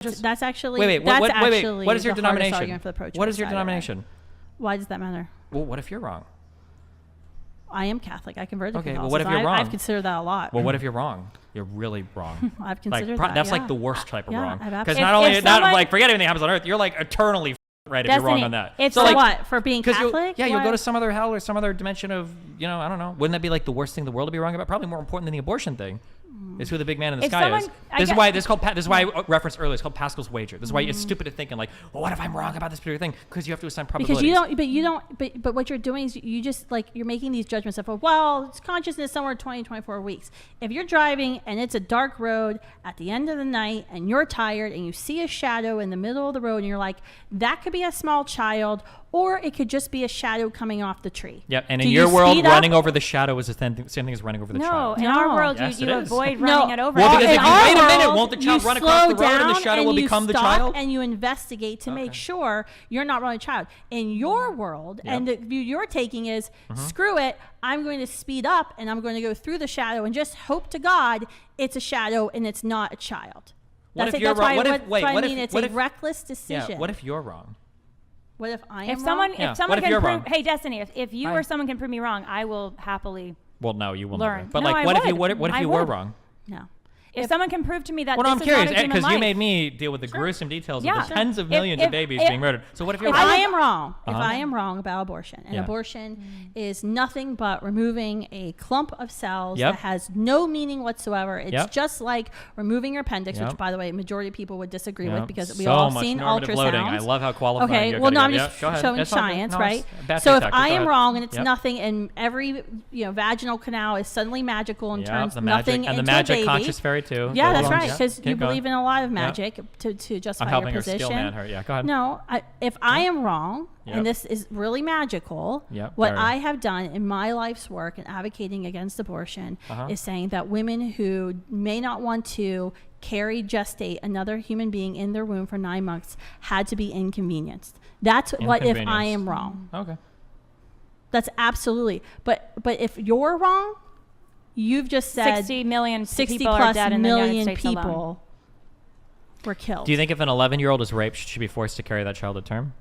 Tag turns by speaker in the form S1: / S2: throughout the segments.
S1: That's actually
S2: wait. What is your denomination? What is your denomination?
S1: Why does that matter?
S2: Well, what if you're wrong?
S1: I am Catholic. I converted to Catholicism.
S2: Well, what if you're wrong?
S1: I've considered that a lot.
S2: Well, what if you're wrong? You're really wrong.
S1: I've considered that.
S2: That's like the worst type of wrong.
S1: Because
S2: forget everything that happens on earth. You're like eternally right if you're wrong on that.
S1: It's so like, what? For being Catholic?
S2: You'll go to some other hell or some other dimension of, I don't know. Wouldn't that be like the worst thing in the world to be wrong about? Probably more important than the abortion thing. Is who the big man in the sky is. This is why I referenced earlier. It's called Pascal's wager. This is why it's stupid to think like, well, what if I'm wrong about this particular thing? Because you have to assign probabilities.
S1: But what you're doing is you just like you're making these judgments of, well, it's consciousness somewhere 20, 24 weeks. If you're driving and it's a dark road at the end of the night and you're tired and you see a shadow in the middle of the road and you're like, that could be a small child. Or it could just be a shadow coming off the tree.
S2: Yep, and in your world, running over the shadow is the same thing as running over the child.
S3: No, in our world, you avoid running it over.
S2: Well, because if you wait a minute, won't the child run across the road and the shadow will become the child?
S1: And you investigate to make sure you're not running a child. In your world, and the view you're taking is, screw it, I'm going to speed up and I'm going to go through the shadow and just hope to God it's a shadow and it's not a child.
S2: What if you're wrong?
S1: It's a reckless decision.
S2: Yeah, what if you're wrong?
S1: What if I am wrong?
S3: If someone can prove, hey Destiny, if you or someone can prove me wrong, I will happily.
S2: Well, no, you will
S3: learn.
S2: Never. But what if you were wrong?
S1: No.
S3: If someone can prove to me that
S2: I'm
S3: this
S2: curious
S3: is not a
S2: because you made me deal with the gruesome details of the tens of millions of babies being murdered. So what if you're
S1: if
S2: wrong?
S1: I am wrong, if I am wrong about abortion, and abortion is nothing but removing a clump of cells that has no meaning whatsoever. It's just like removing your appendix, which by the way, majority of people would disagree with because we all seen ultrasounds.
S2: Loading. I love how qualified.
S1: Okay, well, no, I'm just showing science, right? So if I am wrong and it's nothing, and every vaginal canal is suddenly magical and turns nothing into a baby,
S2: and the magic conscious fairy too.
S1: Yeah, that's right. Because you believe in a lot of magic to justify your position.
S2: I'm helping her skill man her. Yeah, go ahead.
S1: No, if I am wrong, and this is really magical, what I have done in my life's work in advocating against abortion is saying that women who may not want to gestate another human being in their womb for 9 months had to be inconvenienced. That's what if I am wrong.
S2: Okay.
S1: That's absolutely. But if you're wrong, you've just said
S3: 60 million
S1: 60
S3: people
S1: plus
S3: are dead in
S1: million
S3: the United States
S1: people
S3: alone.
S1: Were killed.
S2: Do you think if an 11-year-old is raped, should she be forced to carry that child to term?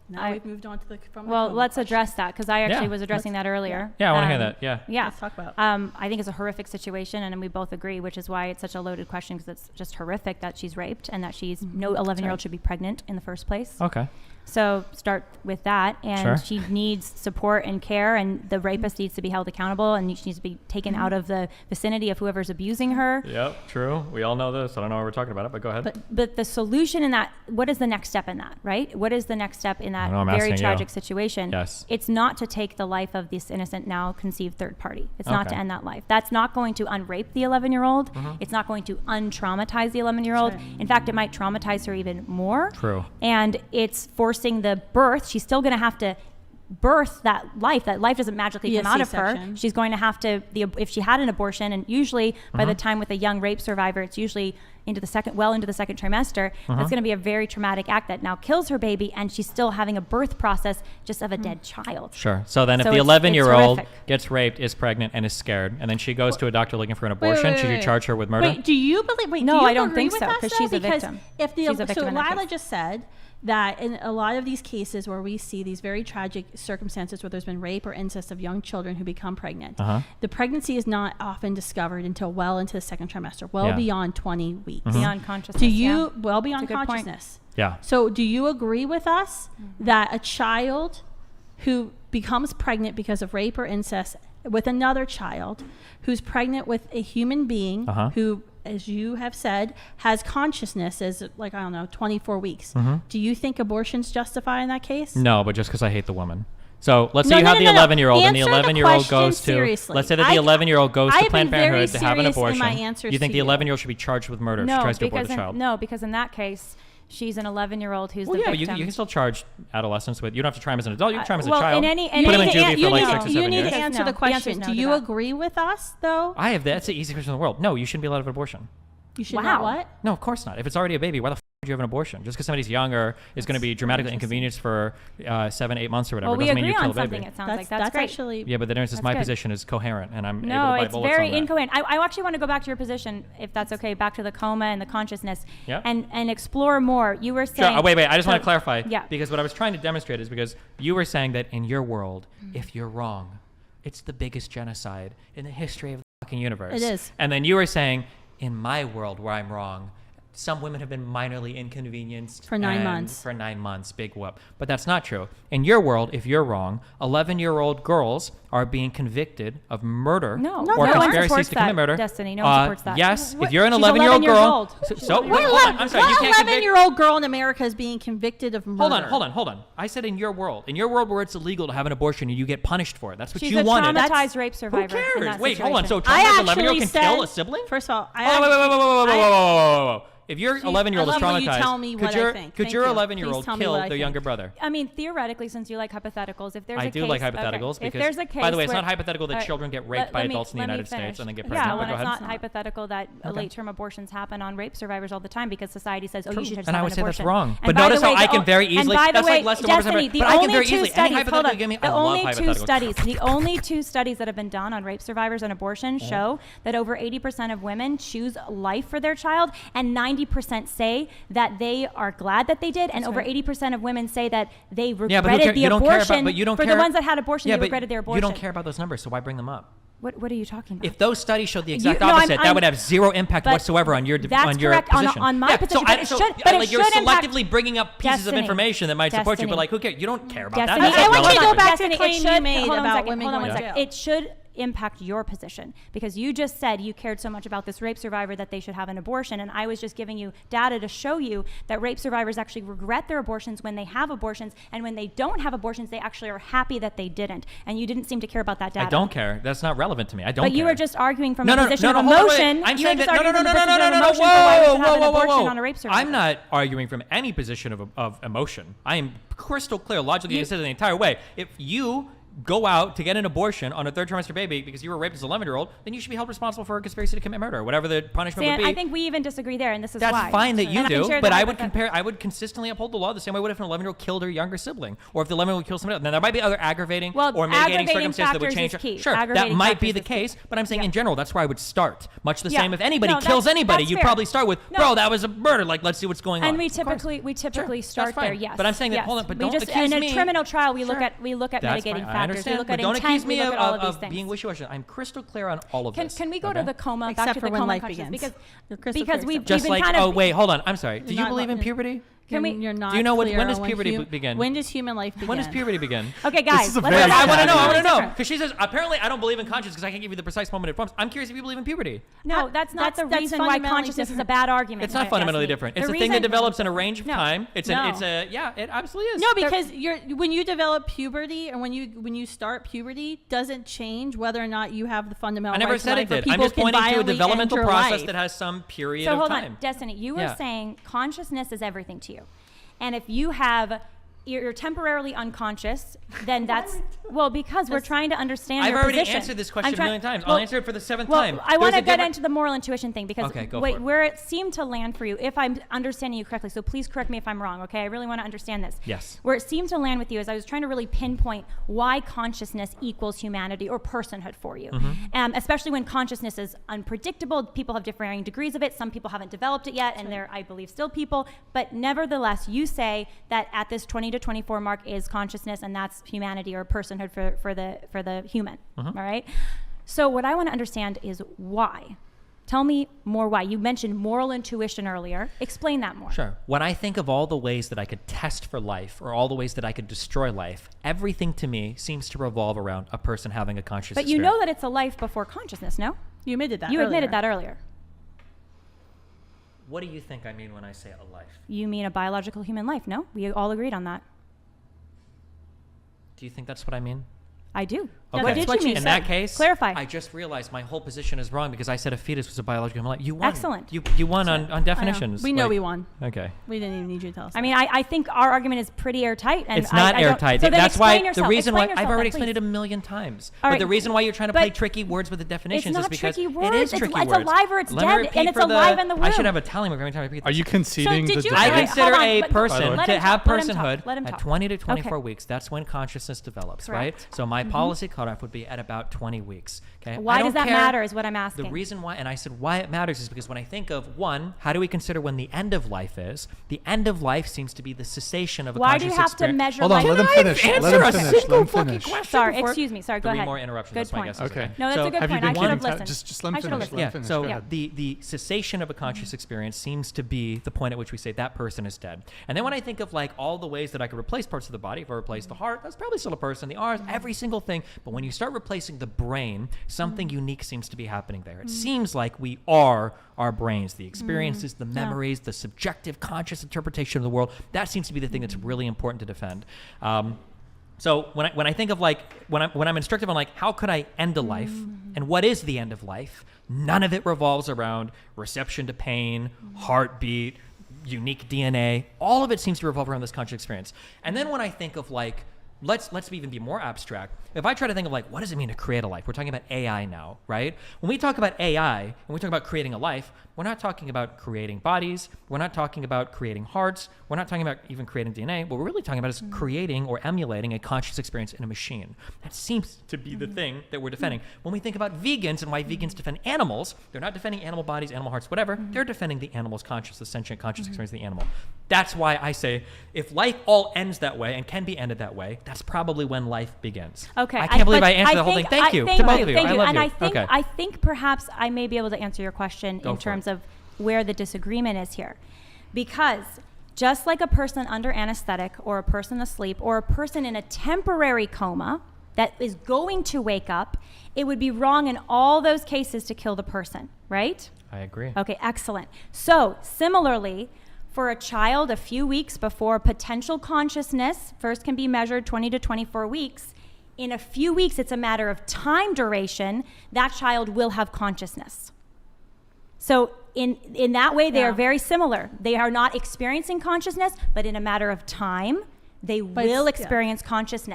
S1: Now we've moved on to
S3: let's address that because I actually was addressing that earlier.
S2: Yeah, I want to hear that. Yeah.
S1: Let's talk about.
S3: I think it's a horrific situation, and we both agree, which is why it's such a loaded question because it's just horrific that she's raped and that no 11-year-old should be pregnant in the first place.
S2: Okay.
S3: So start with that, and she needs support and care, and the rapist needs to be held accountable, and she needs to be taken out of the vicinity of whoever's abusing her.
S2: Yep, true. We all know this. I don't know why we're talking about it, but go ahead.
S3: But the solution in that, what is the next step in that, right? What is the next step in that very tragic situation?
S2: Yes.
S3: It's not to take the life of this innocent, now conceived third party. It's not to end that life. That's not going to unrape the 11-year-old. It's not going to untraumatize the 11-year-old. Right. In fact, it might traumatize her even more.
S2: True.
S3: And it's forcing the birth. She's still going to have to birth that life. That life doesn't magically come out of her. She's going to have to, if she had an abortion, and usually by the time with a young rape survivor, it's usually into the second trimester, that's going to be a very traumatic act that now kills her baby, and she's still having a birth process just of a dead child.
S2: Sure. So then if the 11-year-old gets raped, is pregnant, and is scared, and then she goes to a doctor looking for an abortion, should you charge her with murder?
S1: Wait, do you believe?
S3: No,
S1: do you
S3: I don't think
S1: agree
S3: so,
S1: with us,
S3: because she's a
S1: because
S3: victim.
S1: If
S3: She's a victim
S1: so
S3: in that
S1: Lila
S3: case.
S1: just said that in a lot of these cases where we see these very tragic circumstances where there's been rape or incest of young children who become pregnant, the pregnancy is not often discovered until well into the second trimester, beyond 20 weeks.
S3: Beyond consciousness.
S1: Do you, well beyond consciousness.
S2: Yeah.
S1: So do you agree with us that a child who becomes pregnant because of rape or incest with another child who's pregnant with a human being who, as you have said, has consciousness as 24 weeks. Do you think abortion's justified in that case?
S2: No, but just because I hate the woman. So let's say you have the 11-year-old and the 11-year-old goes to, let's say that the 11-year-old goes to Planned Parenthood to have an abortion. You think the 11-year-old should be charged with murder if she tries to abort the child?
S3: No, because in that case, she's an 11-year-old who's the
S2: victim.
S3: victim.
S2: You can still charge adolescents with, you don't have to try him as an adult, you can try him as a child.
S3: Put him in juvie
S2: for like 6 or 7 years.
S1: You need to answer the question. Do you agree with us, though?
S2: That's the easiest question in the world. No, you shouldn't be allowed to have an abortion.
S1: You should not what?
S2: No, of course not. If it's already a baby, why the you have an abortion? Just because somebody's young or is going to be dramatically inconvenienced for 7-8 months or whatever doesn't mean you kill a baby.
S3: It sounds like that's great.
S1: Actually,
S2: yeah, but the difference is my position is coherent, and I'm able to buy bullets on that.
S3: No, it's very incoherent. I actually want to go back to your position, if that's okay, back to the coma and the consciousness, and explore more. You were saying...
S2: Sure. Oh, wait. I just want to clarify. Yeah. Because what I was trying to demonstrate is because you were saying that in your world, if you're wrong, it's the biggest genocide in the history of the fucking universe.
S1: It is.
S2: And then you were saying, in my world where I'm wrong, some women have been minorly inconvenienced
S1: for 9 months.
S2: For 9 months, big whoop. But that's not true. In your world, if you're wrong, 11-year-old girls are being convicted of murder or conspiracies to commit murder.
S3: Destiny, no one supports that.
S2: Yes, if you're an 11-year-old girl.
S1: I'm sorry. What 11-year-old girl in America is being convicted of murder?
S2: Hold on. I said in your world. In your world where it's illegal to have an abortion and you get punished for it. That's what you wanted.
S3: She's a traumatized rape survivor.
S2: Who cares? Wait, hold on. So a traumatized 11-year-old can kill a sibling?
S1: First of all,
S2: whoa. If your 11-year-old is traumatized, could your 11-year-old kill their younger brother?
S3: I mean, theoretically, since you like hypotheticals, if there's a case...
S2: I do like hypotheticals because,
S3: if there's a case
S2: by the way, it's not hypothetical that children get raped by adults in the United States and then get pregnant.
S3: Yeah, when it's not hypothetical that late-term abortions happen on rape survivors all the time because society says, oh, you should just have an abortion.
S2: And I would say that's wrong. But notice how I can very easily...
S3: And by the way, Destiny, the only two studies that have been done on rape survivors and abortion show that over 80% of women choose life for their child, and 90% say that they are glad that they did, and over 80% of women say that they regretted the abortion. For the ones that had abortion, they regretted their abortion.
S2: You don't care about those numbers, so why bring them up?
S3: What are you talking about?
S2: If those studies showed the exact opposite, that would have zero impact whatsoever on your position.
S3: On my position, but it should. But
S2: you're selectively bringing up pieces of information that might support you, but like, who cares? You don't care about that.
S1: I want you to go back to the claim you made about women going to jail.
S3: It should impact your position because you just said you cared so much about this rape survivor that they should have an abortion, and I was just giving you data to show you that rape survivors actually regret their abortions when they have abortions, and when they don't have abortions they actually are happy that they didn't, and you didn't seem to care about that data.
S2: I don't care. That's not relevant to me. I don't care.
S3: But you were just arguing from a position of emotion.
S2: I'm saying that I'm not arguing from any position of emotion. I am crystal clear, logically considered the entire way. If you go out to get an abortion on a third trimester baby because you were raped as an 11-year-old, then you should be held responsible for a conspiracy to commit murder or whatever the punishment would be.
S3: I think we even disagree there, and this is
S2: why.
S3: That's
S2: fine that you do, but I would consistently uphold the law the same way would if an 11-year-old killed her younger sibling, or if the 11-year-old killed somebody else. Now, there might be other aggravating or mitigating circumstances that would change it. Sure, that might be the case, but I'm saying in general, that's where I would start. Much the same if anybody kills anybody, you'd probably start with, bro, that was a murder. Like, let's see what's going on.
S3: And we typically start there, yes.
S2: But I'm saying that, hold on, but don't accuse me.
S3: In a criminal trial, we look at mitigating factors. We look at intent.
S2: Accuse me of being wishy-washy. I'm crystal clear on all of this.
S3: Can we go to the coma, back to the coma consciousness? Because we've
S2: just
S3: been
S2: like,
S3: kind of...
S2: Oh, wait, hold on. I'm sorry. Do you believe in puberty?
S1: You're not.
S2: Do you know when does puberty begin?
S1: When does human life begin?
S2: When does puberty begin?
S3: Okay, guys.
S2: I want to know. Because she says, apparently I don't believe in consciousness because I can't give you the precise moment it forms. I'm curious if you believe in puberty.
S3: No, that's not the reason why consciousness is a bad argument.
S2: It's not fundamentally different. It's a thing that develops in a range of time. It absolutely is.
S1: No, because when you develop puberty or when you start puberty doesn't change whether or not you have the fundamental.
S2: I never said it did. I'm just pointing to a developmental process that has some period of time.
S3: So hold on, Destiny. You were saying consciousness is everything to you. And if you're temporarily unconscious, then that's because we're trying to understand your position.
S2: I've already answered this question a million times. I'll answer it for the 7th time.
S3: I want to get into the moral intuition thing because where it seemed to land for you, if I'm understanding you correctly, so please correct me if I'm wrong, okay? I really want to understand this.
S2: Yes.
S3: Where it seemed to land with you is I was trying to really pinpoint why consciousness equals humanity or personhood for you. Especially when consciousness is unpredictable. People have differing degrees of it. Some people haven't developed it yet, and they're, I believe, still people. But nevertheless, you say that at this 20 to 24 mark is consciousness, and that's humanity or personhood for the human. All right. So what I want to understand is why. Tell me more why. You mentioned moral intuition earlier. Explain that more.
S2: Sure. When I think of all the ways that I could test for life or all the ways that I could destroy life, everything to me seems to revolve around a person having a consciousness.
S3: But you know that it's a life before consciousness, no?
S1: You admitted that.
S3: You admitted that earlier.
S2: What do you think I mean when I say a life?
S3: You mean a biological human life, no? We all agreed on that.
S2: Do you think that's what I mean?
S3: I do.
S2: Okay.
S3: What did you mean?
S2: In that case,
S3: clarify.
S2: I just realized my whole position is wrong because I said a fetus was a biological life. You won.
S3: Excellent.
S2: You won on definitions.
S1: We know we won.
S2: Okay.
S1: We didn't even need you to tell us.
S3: I mean, I think our argument is pretty airtight. And
S2: it's not airtight.
S3: So
S2: that's why
S3: yourself.
S2: the reason why
S3: yourself,
S2: I've already
S3: then,
S2: explained it a million times.
S3: All
S2: but
S3: right,
S2: the reason why you're trying to play tricky words with the definitions is because
S3: tricky words.
S2: it is tricky words.
S3: It's alive or it's dead, and it's alive in the womb.
S2: I should have a tally mark every time I repeat this.
S4: Are you conceding the definition?
S2: I consider a person to have personhood
S3: at
S2: 20 to 24 weeks. That's when consciousness develops, right? So my policy cutoff would be at about 20 weeks. Okay.
S3: Why does that matter is what I'm asking.
S2: The reason why, and I said why it matters is because when I think of one, how do we consider when the end of life is? The end of life seems to be the cessation of a conscious experience.
S3: Why do you have to measure
S4: life? Hold on, let him finish.
S2: Answer a single fucking question.
S3: Sorry, excuse me. Sorry, go ahead.
S2: 3 more interruptions.
S3: Good
S2: that's my guess.
S3: Okay. No, that's a good point. I should have listened.
S4: Just let him finish.
S2: Yeah. So the cessation of a conscious experience seems to be the point at which we say that person is dead. And then when I think of like all the ways that I could replace parts of the body, if I replace the heart, that's probably still a person. The arms, every single thing. But when you start replacing the brain, something unique seems to be happening there. It seems like we are our brains, the experiences, the memories, the subjective conscious interpretation of the world. That seems to be the thing that's really important to defend. So when I think of like when I'm instructive on like how could I end a life and what is the end of life, none of it revolves around reception to pain, heartbeat, unique DNA. All of it seems to revolve around this conscious experience. And then when I think of like let's even be more abstract. If I try to think of like, what does it mean to create a life? We're talking about AI now, right? When we talk about AI and we talk about creating a life, we're not talking about creating bodies. We're not talking about creating hearts. We're not talking about even creating DNA. What we're really talking about is creating or emulating a conscious experience in a machine. That seems to be the thing that we're defending. When we think about vegans and why vegans defend animals, they're not defending animal bodies, animal hearts, whatever. They're defending the animal's conscious, the sentient conscious experience of the animal. That's why I say if life all ends that way and can be ended that way, that's probably when life begins.
S3: Okay.
S2: I can't believe I answered the whole thing. Thank you to both of you. I love you.
S3: I think perhaps I may be able to answer your question in terms of where the disagreement is here. Because just like a person under anesthetic or a person asleep or a person in a temporary coma that is going to wake up, it would be wrong in all those cases to kill the person, right?
S2: I agree.
S3: Okay, excellent. So similarly, for a child a few weeks before potential consciousness first can be measured 20 to 24 weeks, in a few weeks, it's a matter of time duration, that child will have consciousness. So in that way, they are very similar. They are not experiencing consciousness, but in a matter of time, they will experience consciousness.